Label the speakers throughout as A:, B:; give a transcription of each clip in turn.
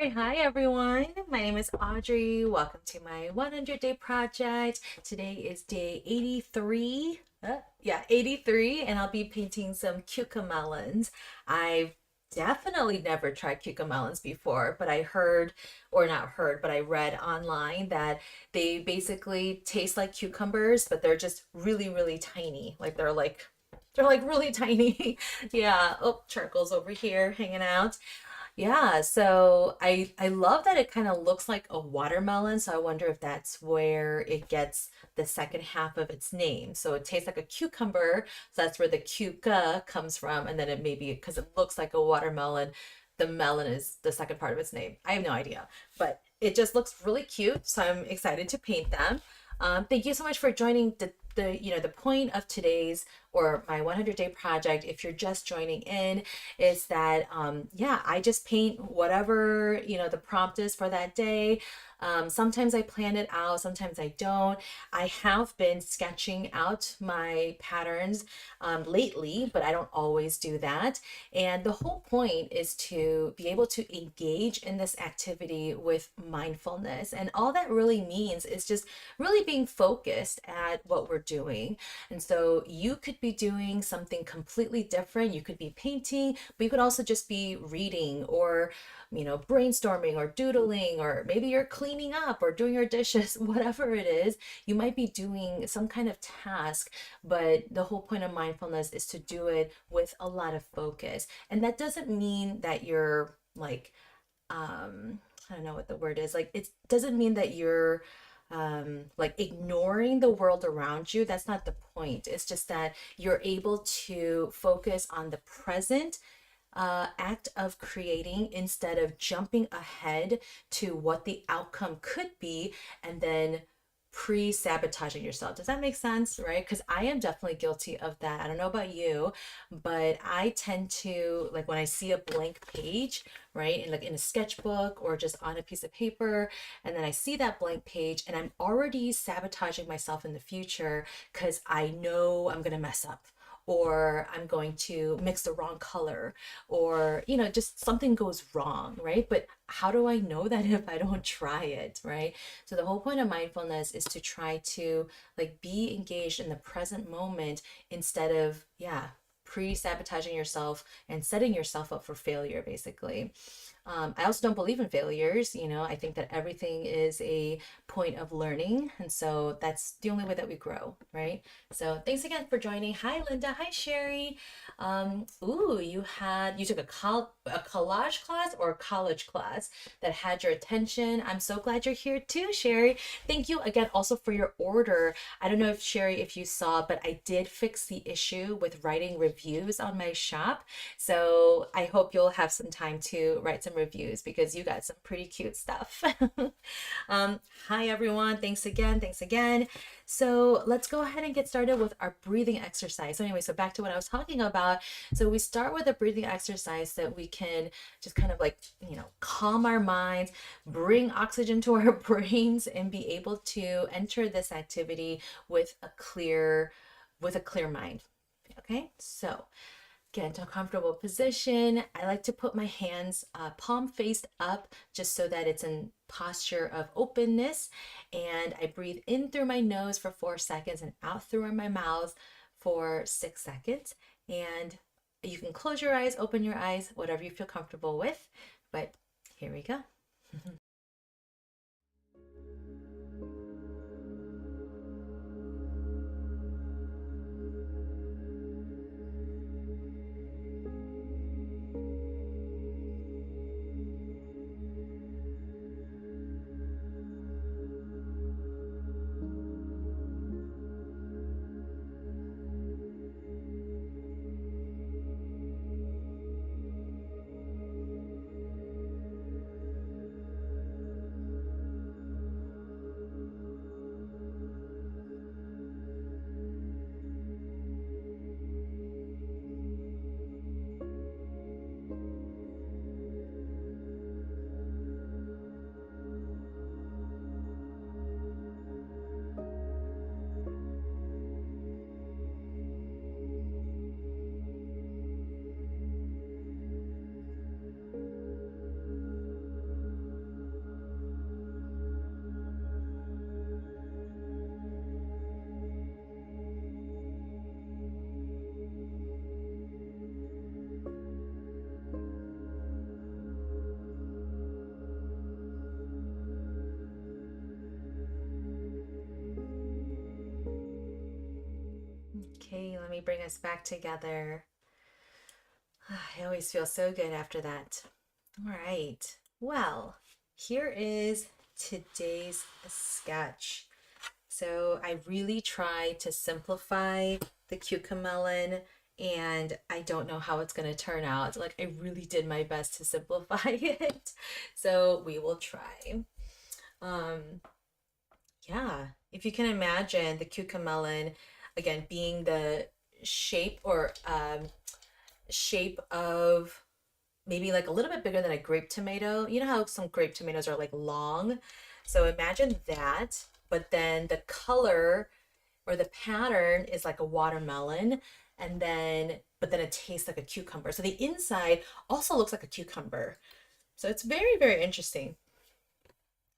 A: Right, hi everyone. My name is Audrey. Welcome to my 100-day project. Today is day 83. 83, and I'll be painting some cucamelons. I've definitely never tried cucamelons before, but I heard, or not heard, but I read online that they basically taste like cucumbers, but they're just really, really tiny. They're like really tiny. Yeah. Oh, charcoal's over here hanging out. Yeah, so I love that it kind of looks like a watermelon, so I wonder if that's where it gets the second half of its name. So it tastes like a cucumber, so that's where the cuca comes from, and then it maybe because it looks like a watermelon, the melon is the second part of its name. I have no idea, but it just looks really cute, so I'm excited to paint them. Thank you so much for joining the point of today's or my 100-day project. If you're just joining in, is that yeah, I just paint whatever the prompt is for that day. Sometimes I plan it out, sometimes I don't. I have been sketching out my patterns lately, but I don't always do that. And the whole point is to be able to engage in this activity with mindfulness. And all that really means is just really being focused at what we're doing. And so you could be doing something completely different. You could be painting, but you could also just be reading or brainstorming or doodling, or maybe you're cleaning up or doing your dishes, whatever it is. You might be doing some kind of task, but the whole point of mindfulness is to do it with a lot of focus. And that doesn't mean that you're like, I don't know what the word is. Like, it doesn't mean that you're like ignoring the world around you. That's not the point. It's just that you're able to focus on the present act of creating instead of jumping ahead to what the outcome could be and then pre-sabotaging yourself. Does that make sense? Right? Because I am definitely guilty of that. I don't know about you, but I tend to, like, when I see a blank page, right, and like in a sketchbook or just on a piece of paper, and then I see that blank page and I'm already sabotaging myself in the future because I know I'm gonna mess up, or I'm going to mix the wrong color, or just something goes wrong, right? But how do I know that if I don't try it, right? So the whole point of mindfulness is to try to like be engaged in the present moment instead of, yeah, pre-sabotaging yourself and setting yourself up for failure, basically. I also don't believe in failures. I think that everything is a point of learning. And so that's the only way that we grow, right? So thanks again for joining. Hi, Linda. Hi, Sherry. Ooh, you took a collage class or a college class that had your attention. I'm so glad you're here too, Sherry. Thank you again also for your order. I don't know if Sherry, if you saw, but I did fix the issue with writing reviews on my shop. So I hope you'll have some time to write some reviews because you got some pretty cute stuff. um, Hi, everyone. Thanks again. Thanks again. So let's go ahead and get started with our breathing exercise. So anyway, so back to what I was talking about. So we start with a breathing exercise that we can just kind of like, calm our minds, bring oxygen to our brains, and be able to enter this activity with a clear mind. Okay, so get into a comfortable position. I like to put my hands palm faced up just so that it's in posture of openness. And I breathe in through my nose for 4 seconds and out through my mouth for 6 seconds. And you can close your eyes, open your eyes, whatever you feel comfortable with. But here we go. finally bring us back together. I always feel so good after that. All right. Well, here is today's sketch. So I really tried to simplify the Cucamelon, and I don't know how it's going to turn out. Like, I really did my best to simplify it. So we will try. Um, yeah, if you can imagine the Cucamelon, again, being the shape or shape of maybe like a little bit bigger than a grape tomato. You know how some grape tomatoes are like long? So imagine that, but then the color or the pattern is like a watermelon, and then but then it tastes like a cucumber. So the inside also looks like a cucumber. So it's very, very interesting.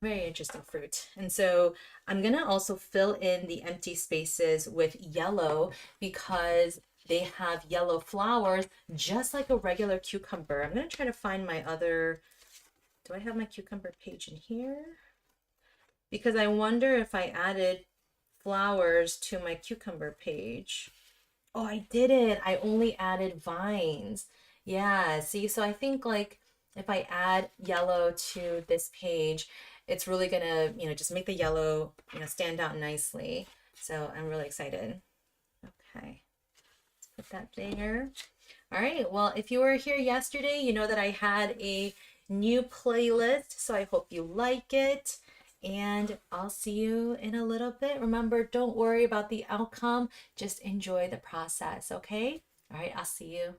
A: Very interesting fruit. And so I'm gonna also fill in the empty spaces with yellow because they have yellow flowers just like a regular cucumber. I'm gonna try to find my other, do I have my cucumber page in here? Because I wonder if I added flowers to my cucumber page. Oh, I didn't. I only added vines. Yeah, see, so I think like if I add yellow to this page, it's really gonna, just make the yellow, stand out nicely. So I'm really excited. Okay, let's put that there. All right, well, if you were here yesterday, you know that I had a new playlist, so I hope you like it. And I'll see you in a little bit. Remember, don't worry about the outcome. Just enjoy the process, okay? All right, I'll see you.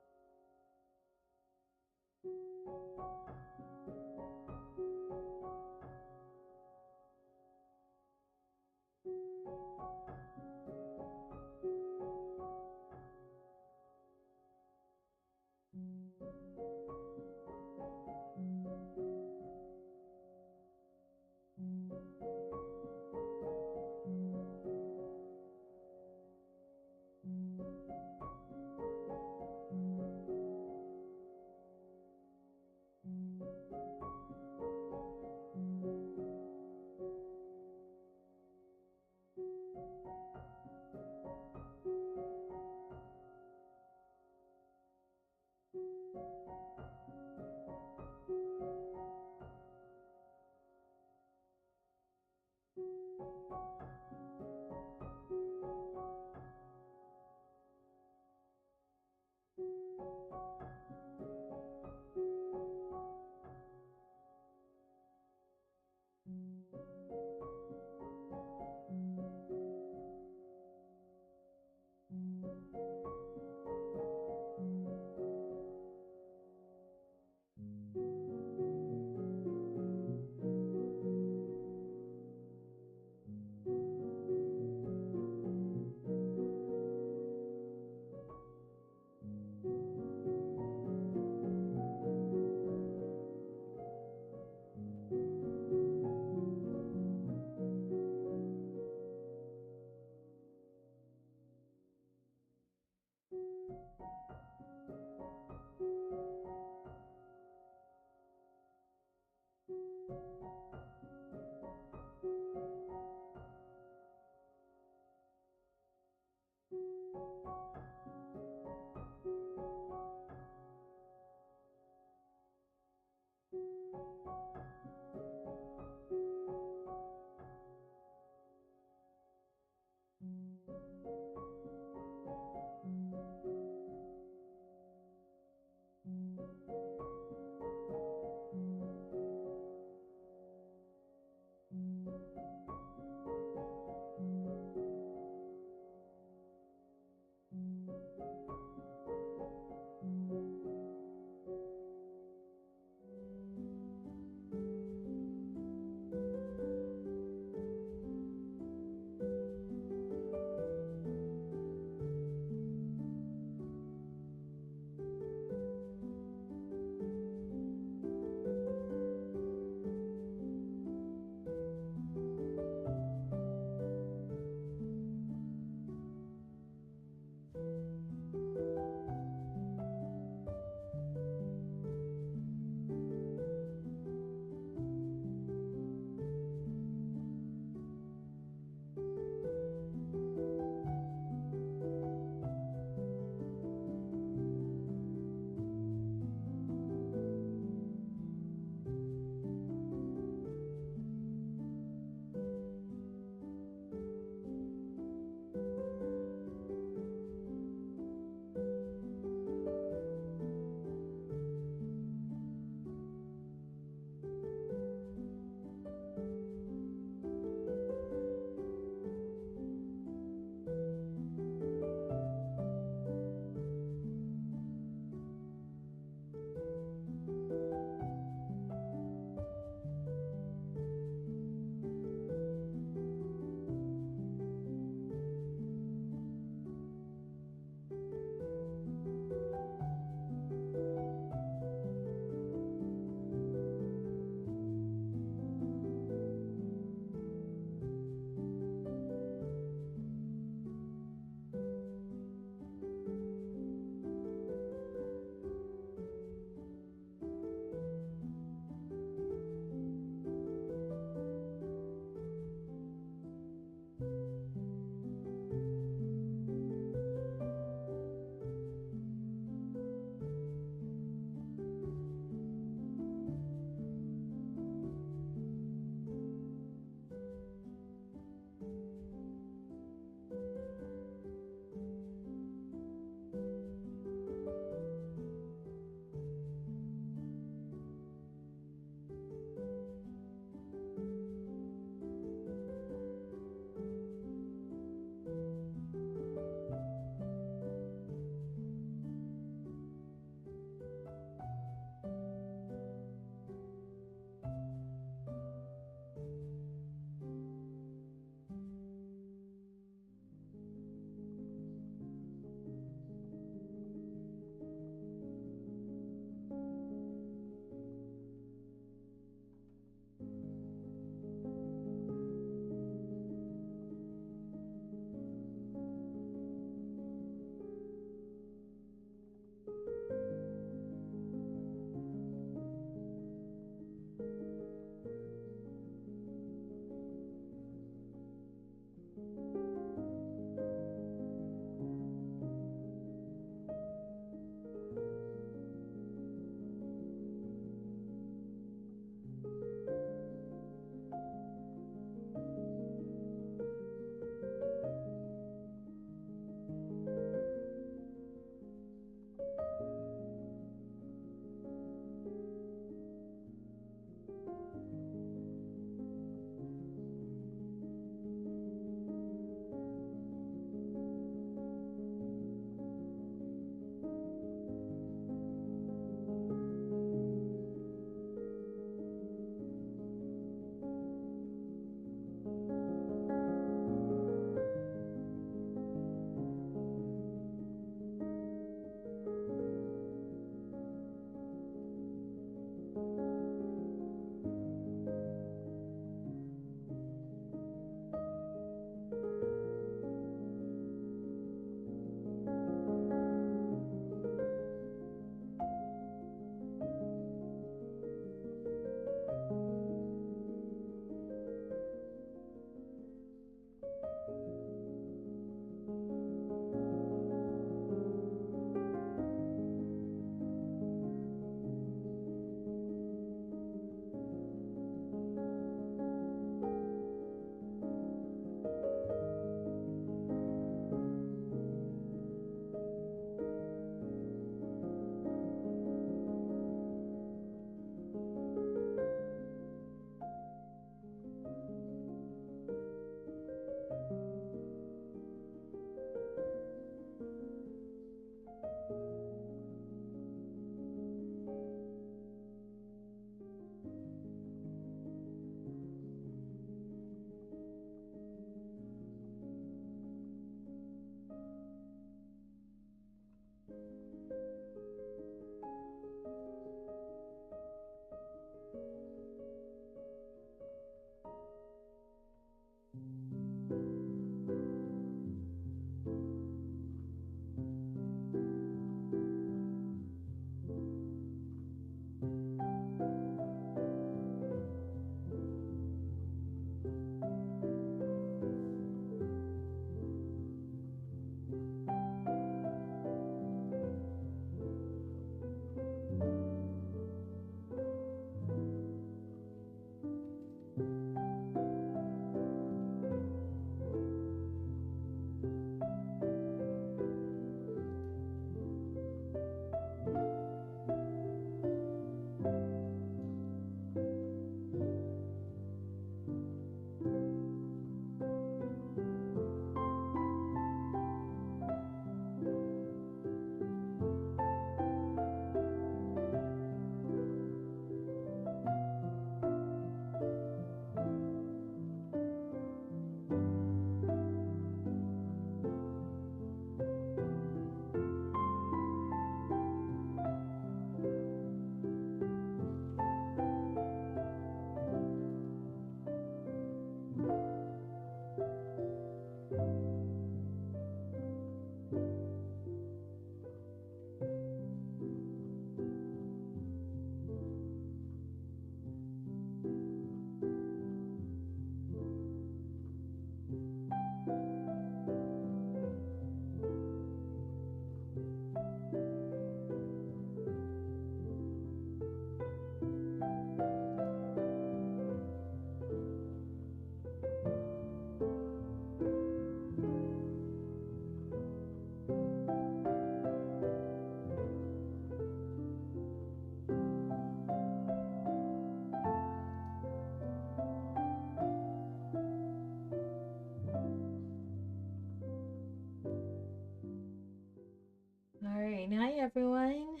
A: Hi everyone.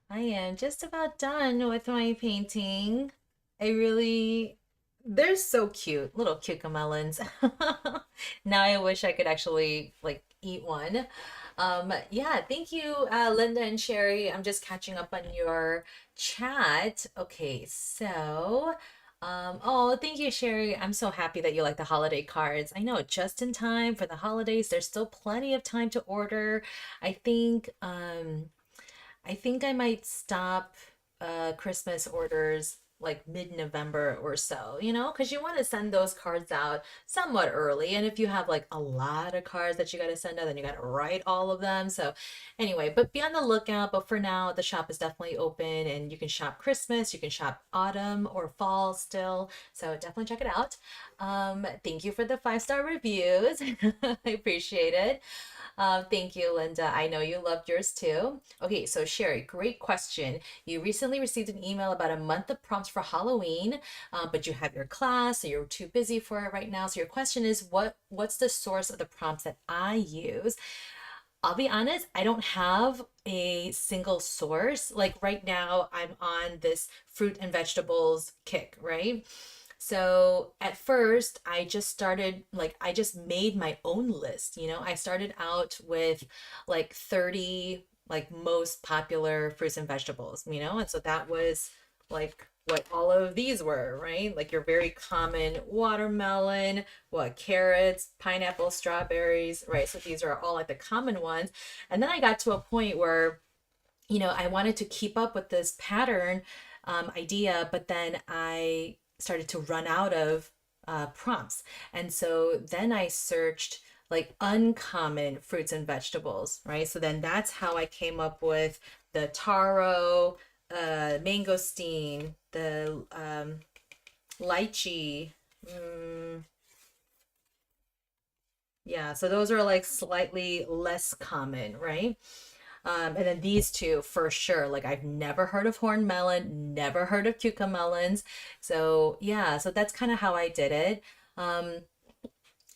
A: I am just about done with my painting. I really, they're so cute, little cucamelons. Now I wish I could actually like eat one. Yeah, thank you, Linda and Sherry. I'm just catching up on your chat. Okay, so, oh, thank you, Sherry. I'm so happy that you like the holiday cards. I know, just in time for the holidays. There's still plenty of time to order. I think, I think I might stop Christmas orders like mid-November or so, because you want to send those cards out somewhat early. And if you have like a lot of cards that you got to send out, then you got to write all of them. So, anyway, but be on the lookout. But for now, the shop is definitely open and you can shop Christmas, you can shop autumn or fall still. So, definitely check it out. Thank you for the 5-star reviews. I appreciate it. Thank you, Linda. I know you loved yours too. Okay, so Sherry, great question. You recently received an email about a month of prompts for Halloween, but you have your class, so you're too busy for it right now. So your question is, what's the source of the prompts that I use? I'll be honest, I don't have a single source. Like right now, I'm on this fruit and vegetables kick, right? So at first, I just started, like, I just made my own list. I started out with like 30, like, most popular fruits and vegetables, and so that was like what all of these were, right? Like your very common watermelon, what, carrots, pineapple, strawberries, right? So these are all like the common ones. And then I got to a point where I wanted to keep up with this pattern idea, but then I started to run out of prompts. And so then I searched like uncommon fruits and vegetables, right? So then that's how I came up with the taro, mangosteen, the lychee. Mm, yeah, so those are like slightly less common, right? And then these two for sure. Like I've never heard of horned melon, never heard of cucamelons. So yeah, so that's kind of how I did it. Um,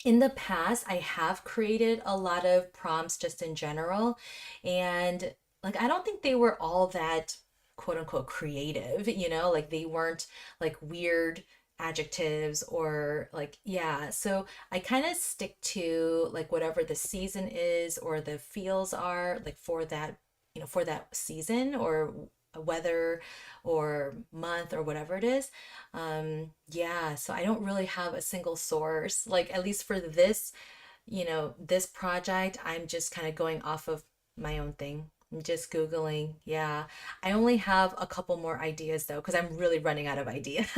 A: in the past, I have created a lot of prompts just in general. And like, I don't think they were all that quote unquote creative, like they weren't like weird adjectives or like, yeah. So I kind of stick to like whatever the season is or the feels are like for that season or weather or month or whatever it is. Yeah, so I don't really have a single source. Like at least for this project, I'm just kind of going off of my own thing. I'm just Googling. Yeah. I only have a couple more ideas though, because I'm really running out of ideas.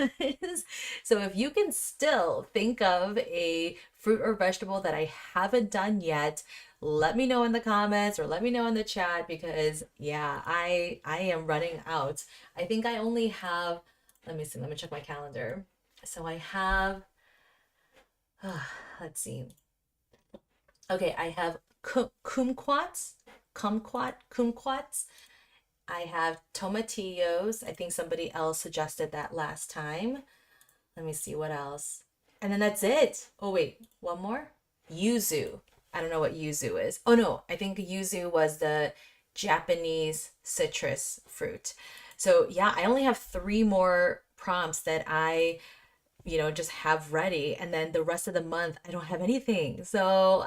A: So if you can still think of a fruit or vegetable that I haven't done yet, let me know in the comments or let me know in the chat because yeah, I am running out. I think I only have, let me see, let me check my calendar. So I have, let's see. Okay, I have kumquats. I have tomatillos. I think somebody else suggested that last time. Let me see what else. And then that's it. Oh, wait, one more? Yuzu. I don't know what yuzu is. Oh, no, I think yuzu was the Japanese citrus fruit. So, yeah, I only have 3 more prompts that I just have ready. And then the rest of the month, I don't have anything. So,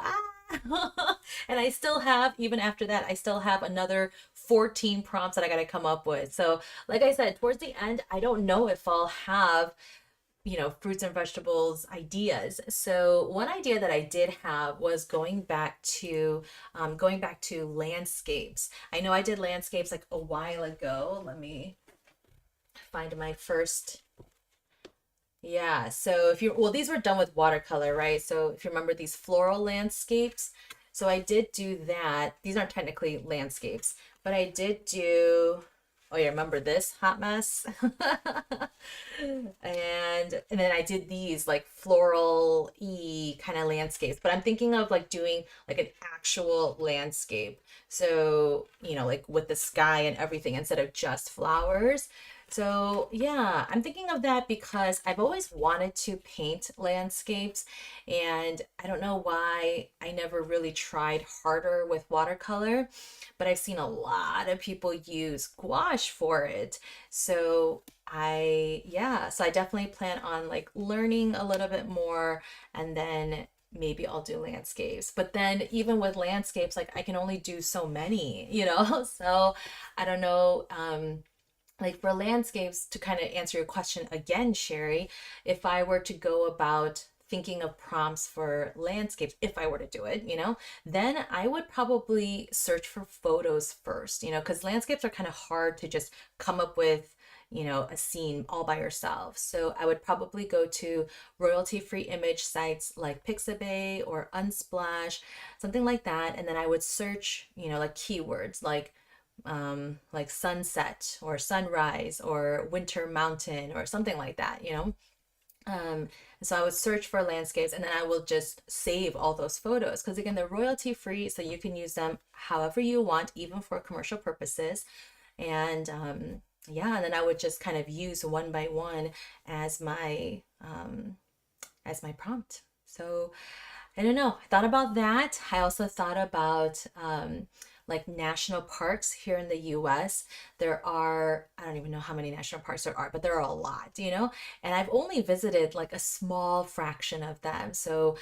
A: and I still have, even after that, I still have another 14 prompts that I got to come up with. So, like I said, towards the end, I don't know if I'll have fruits and vegetables ideas. So one idea that I did have was going back to landscapes. I know I did landscapes like a while ago. Let me find my first. Yeah, so these were done with watercolor, right? So if you remember these floral landscapes, so I did do that. These aren't technically landscapes, but I did do, oh yeah, remember this hot mess? And then I did these like floral-y kind of landscapes, but I'm thinking of like doing like an actual landscape. So, like with the sky and everything instead of just flowers. So, yeah, I'm thinking of that because I've always wanted to paint landscapes and I don't know why. I never really tried harder with watercolor, but I've seen a lot of people use gouache for it. So so I definitely plan on like learning a little bit more, and then maybe I'll do landscapes. But then even with landscapes, like I can only do so many, you know? So I don't know. Like for landscapes, to kind of answer your question again, Sherry, if I were to go about thinking of prompts for landscapes, if I were to do it, then I would probably search for photos first, because landscapes are kind of hard to just come up with, a scene all by yourself. So I would probably go to royalty-free image sites like Pixabay or Unsplash, something like that. And then I would search, like keywords like sunset or sunrise or winter mountain or something like that. Um, so I would search for landscapes, and then I will just save all those photos because again, they're royalty free, so you can use them however you want, even for commercial purposes. And yeah, and then I would just kind of use one by one as my prompt. So I don't know. I thought about that. I also thought about like national parks here in the US. There are, I don't even know how many national parks there are, but there are a lot. And I've only visited like a small fraction of them. So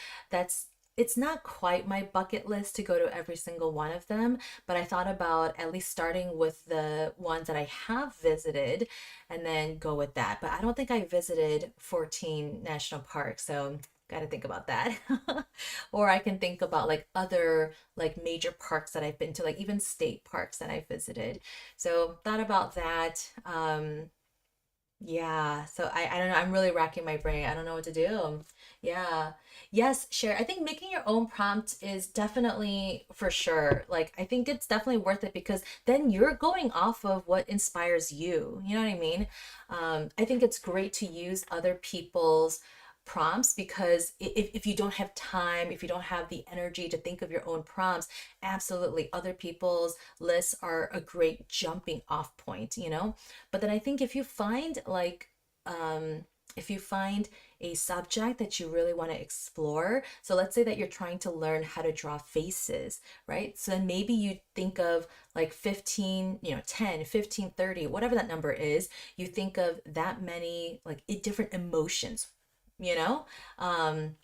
A: it's not quite my bucket list to go to every single one of them, but I thought about at least starting with the ones that I have visited and then go with that. But I don't think I visited 14 national parks. So got to think about that. Or I can think about like other like major parks that I've been to, like even state parks that I've visited. So thought about that. Yeah, so I don't know. I'm really racking my brain. I don't know what to do. Yeah. Yes, sure. I think making your own prompt is definitely for sure. Like, I think it's definitely worth it because then you're going off of what inspires you. You know what I mean? I think it's great to use other people's prompts because if you don't have time, if you don't have the energy to think of your own prompts, absolutely other people's lists are a great jumping off point. But then I think if you find like if you find a subject that you really want to explore, so let's say that you're trying to learn how to draw faces, right? So then maybe you think of like 15, 10, 15, 30, whatever that number is, you think of that many like different emotions, you know? Um,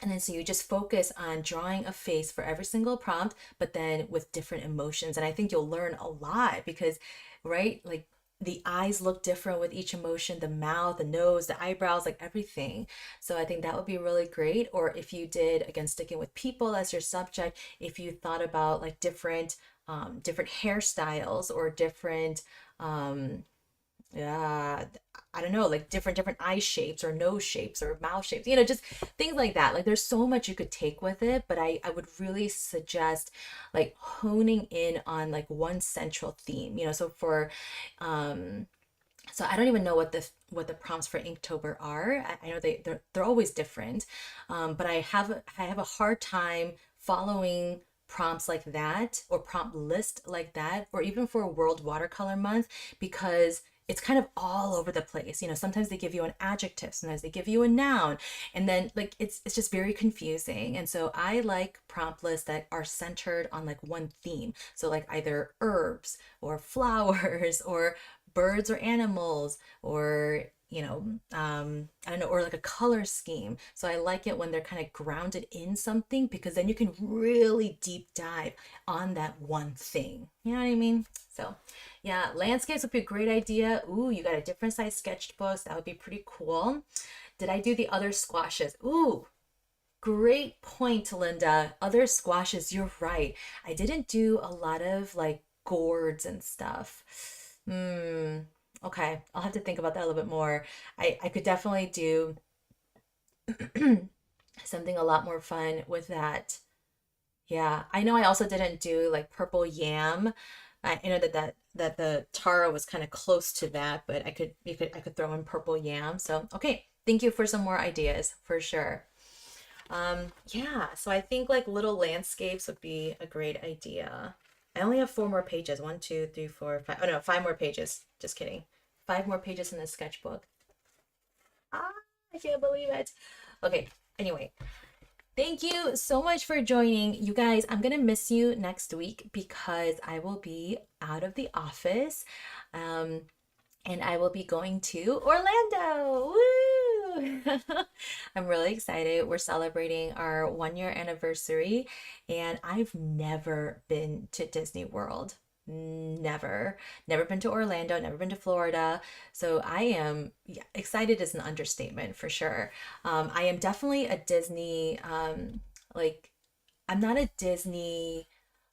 A: and then so you just focus on drawing a face for every single prompt, but then with different emotions. And I think you'll learn a lot because, right? Like the eyes look different with each emotion, the mouth, the nose, the eyebrows, like everything. So I think that would be really great. Or if you did, again, sticking with people as your subject, if you thought about like different hairstyles or different, yeah, I don't know, like different eye shapes or nose shapes or mouth shapes, just things like that. Like there's so much you could take with it, but I would really suggest like honing in on like one central theme. Um so I don't even know what the prompts for Inktober are. I know they're always different. But I have a hard time following prompts like that or prompt list like that or even for World Watercolor Month because it's kind of all over the place. Sometimes they give you an adjective, sometimes they give you a noun, and then like it's just very confusing. And so I like prompt lists that are centered on like one theme. So like either herbs or flowers or birds or animals or I don't know, or like a color scheme. So I like it when they're kind of grounded in something because then you can really deep dive on that one thing. You know what I mean? So yeah, landscapes would be a great idea. Ooh, you got a different size sketchbooks. That would be pretty cool. Did I do the other squashes? Ooh, great point, Linda. Other squashes, you're right. I didn't do a lot of like gourds and stuff. Hmm. Okay, I'll have to think about that a little bit more. I could definitely do something a lot more fun with that. Yeah, I know I also didn't do like purple yam. I know that the taro was kind of close to that, but I could throw in purple yam. So, okay, thank you for some more ideas for sure. Yeah, so I think like little landscapes would be a great idea. I only have four more pages. One, two, three, four, five. Oh no, five more pages. Just kidding. Five more pages in the sketchbook. Ah, I can't believe it. Okay, anyway, Thank you so much for joining. You guys, I'm going to miss you next week because I will be out of the office. Um, and I will be going to Orlando. Woo! I'm really excited. We're celebrating our 1 year anniversary, and I've never been to Disney World. Never been to Orlando, never been to Florida. So I am, yeah, excited is an understatement for sure. I am definitely a Disney, like, I'm not a Disney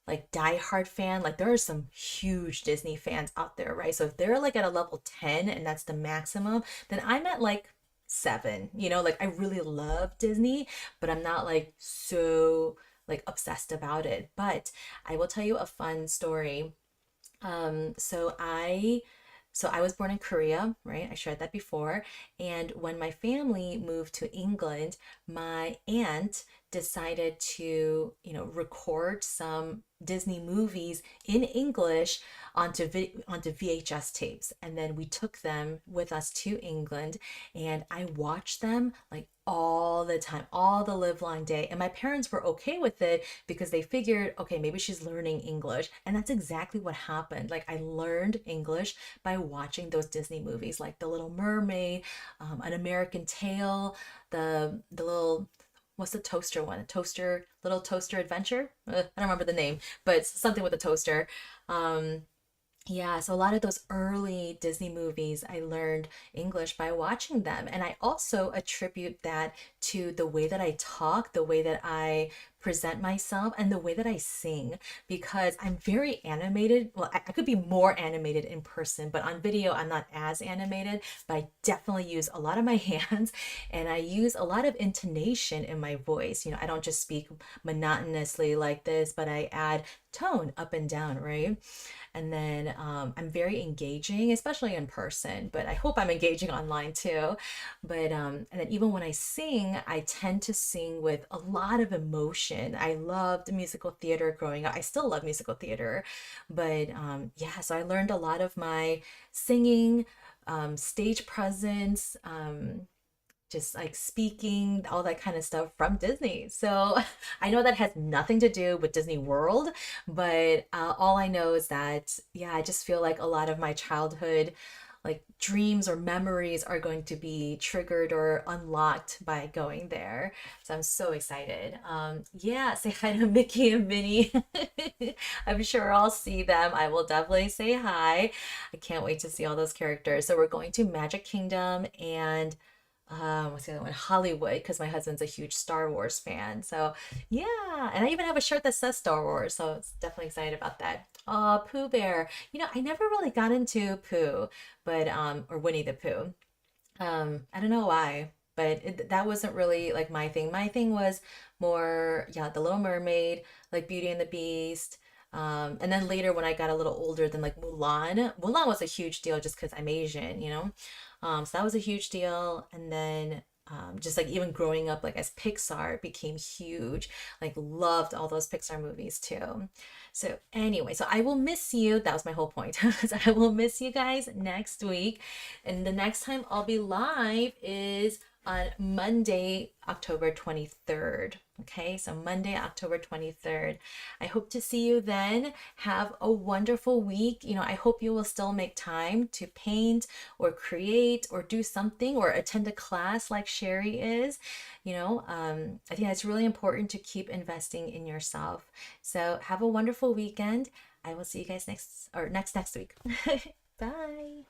A: like diehard fan. Like there are some huge Disney fans out there, right? So if they're like at a level 10 and that's the maximum, then I'm at like 7. Like I really love Disney, but I'm not like so like obsessed about it. But I will tell you a fun story. Um, so I so I was born in Korea, right? I shared that before. And when my family moved to England, my aunt decided to, record some Disney movies in English onto VHS tapes. And then we took them with us to England and I watched them like all the time, all the live long day. And my parents were okay with it because they figured, okay, maybe she's learning English. And that's exactly what happened. Like I learned English by watching those Disney movies like The Little Mermaid, An American Tail, the little what's the toaster one? Little toaster adventure. I don't remember the name, but it's something with a toaster. Um, yeah, so a lot of those early Disney movies, I learned English by watching them. And I also attribute that to the way that I talk, the way that I present myself, and the way that I sing, because I'm very animated. Well, I could be more animated in person, but on video, I'm not as animated, but I definitely use a lot of my hands and I use a lot of intonation in my voice. I don't just speak monotonously like this, but I add tone up and down, right? And then I'm very engaging, especially in person, but I hope I'm engaging online too. But and then even when I sing, I tend to sing with a lot of emotion. I loved musical theater growing up. I still love musical theater, but yeah, so I learned a lot of my singing, stage presence, just like speaking, all that kind of stuff from Disney. So I know that has nothing to do with Disney World, but all I know is that, yeah, I just feel like a lot of my childhood, like dreams or memories, are going to be triggered or unlocked by going there. So I'm so excited. Yeah, say hi to Mickey and Minnie. I'm sure I'll see them. I will definitely say hi. I can't wait to see all those characters. So we're going to Magic Kingdom and what's the other one? Hollywood, because my husband's a huge Star Wars fan. So yeah, and I even have a shirt that says Star Wars, so it's definitely excited about that. Oh, Pooh Bear. I never really got into Pooh, but or Winnie the Pooh. I don't know why, but that wasn't really like my thing. My thing was more, yeah, The Little Mermaid, like Beauty and the Beast. And then later when I got a little older, then like Mulan. Mulan was a huge deal just because I'm Asian. So that was a huge deal. And then just like even growing up like as Pixar it became huge. Like loved all those Pixar movies too. So anyway, so I will miss you. That was my whole point. So I will miss you guys next week. And the next time I'll be live is on Monday, October 23rd. Okay, so Monday, October 23rd. I hope to see you then. Have a wonderful week. I hope you will still make time to paint or create or do something or attend a class like Sherry is. I think it's really important to keep investing in yourself. So have a wonderful weekend. I will see you guys next week. Bye.